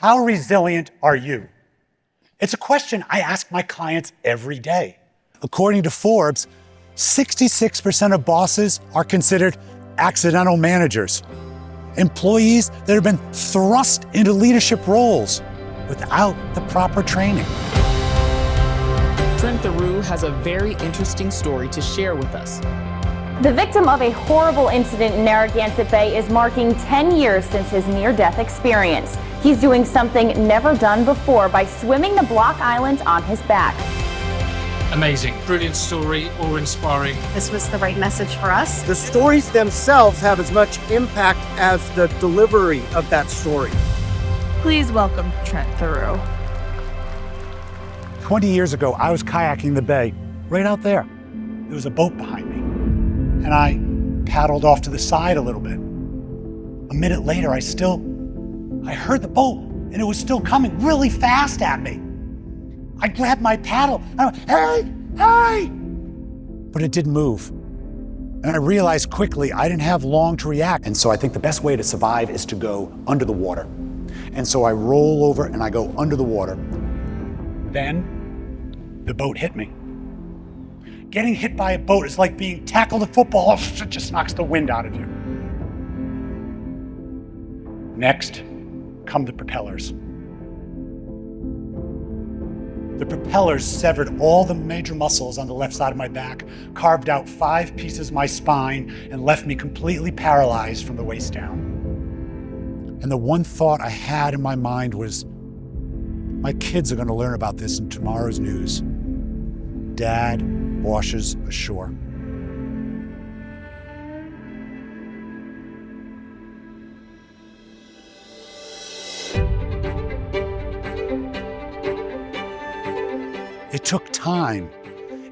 How resilient are you? It's a question I ask my clients every day. According to Forbes, 66% of bosses are considered accidental managers, employees that have been thrust into leadership roles without the proper training. Trent Theroux has a very interesting story to share with us. The victim of a horrible incident in Narragansett Bay is marking 10 years since his near-death experience. He's doing something never done before by swimming the Block Island on his back. Amazing, brilliant story, awe-inspiring. This was the right message for us. The stories themselves have as much impact as the delivery of that story. Please welcome Trent Theroux. 20 years ago, I was kayaking the bay, right out there. There was a boat behind me, and I paddled off to the side a little bit. A minute later, I heard the boat, and it was still coming really fast at me. I grabbed my paddle, and I went, hey, hey! But it didn't move. And I realized quickly I didn't have long to react. And so I think the best way to survive is to go under the water. And so I roll over and I go under the water. Then the boat hit me. Getting hit by a boat is like being tackled in football. It just knocks the wind out of you. Next come the propellers. The propellers severed all the major muscles on the left side of my back, carved out 5 pieces of my spine, and left me completely paralyzed from the waist down. And the one thought I had in my mind was, my kids are going to learn about this in tomorrow's news. Dad washes ashore. It took time,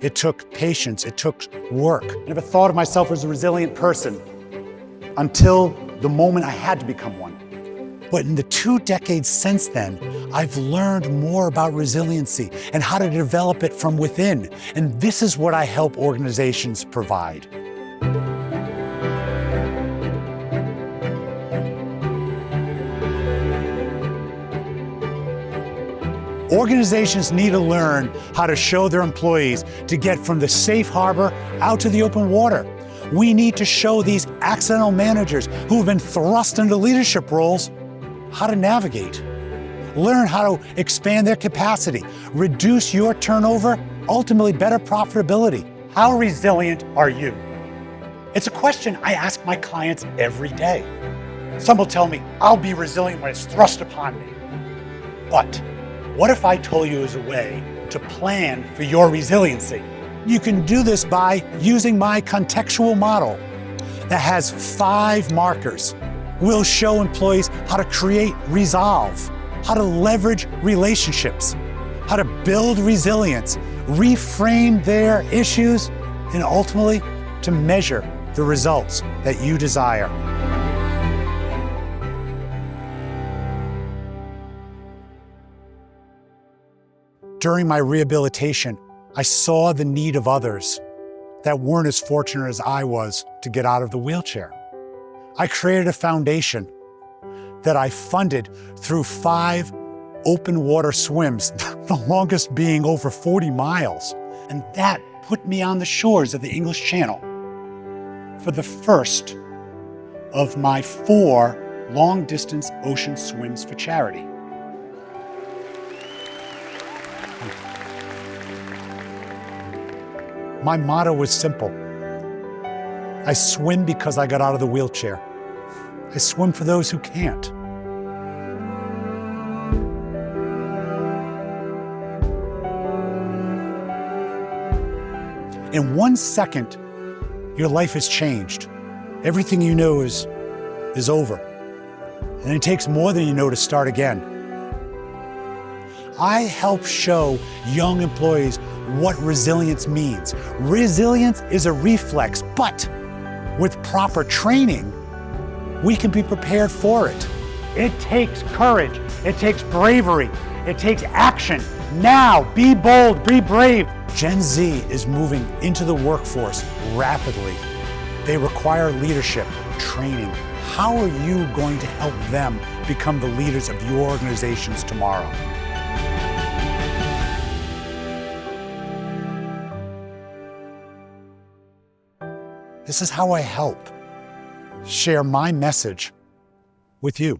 it took patience, it took work. I never thought of myself as a resilient person until the moment I had to become one. But in the 2 decades since then, I've learned more about resiliency and how to develop it from within. And this is what I help organizations provide. Organizations need to learn how to show their employees to get from the safe harbor out to the open water. We need to show these accidental managers who have been thrust into leadership roles how to navigate, learn how to expand their capacity, reduce your turnover, ultimately better profitability. How resilient are you? It's a question I ask my clients every day. Some will tell me, I'll be resilient when it's thrust upon me. But what if I told you as a way to plan for your resiliency? You can do this by using my contextual model that has 5 markers. We'll show employees how to create resolve, how to leverage relationships, how to build resilience, reframe their issues, and ultimately to measure the results that you desire. During my rehabilitation, I saw the need of others that weren't as fortunate as I was to get out of the wheelchair. I created a foundation that I funded through 5 open water swims, the longest being over 40 miles. And that put me on the shores of the English Channel for the first of my 4 long-distance ocean swims for charity. My motto was simple. I swim because I got out of the wheelchair. I swim for those who can't. In 1 second, your life has changed. Everything you know is over. And it takes more than you know to start again. I help show young employees what resilience means. Resilience is a reflex, but with proper training, we can be prepared for it. It takes courage, it takes bravery, it takes action. Now, be bold, be brave. Gen Z is moving into the workforce rapidly. They require leadership, training. How are you going to help them become the leaders of your organizations tomorrow. This is how I help share my message with you.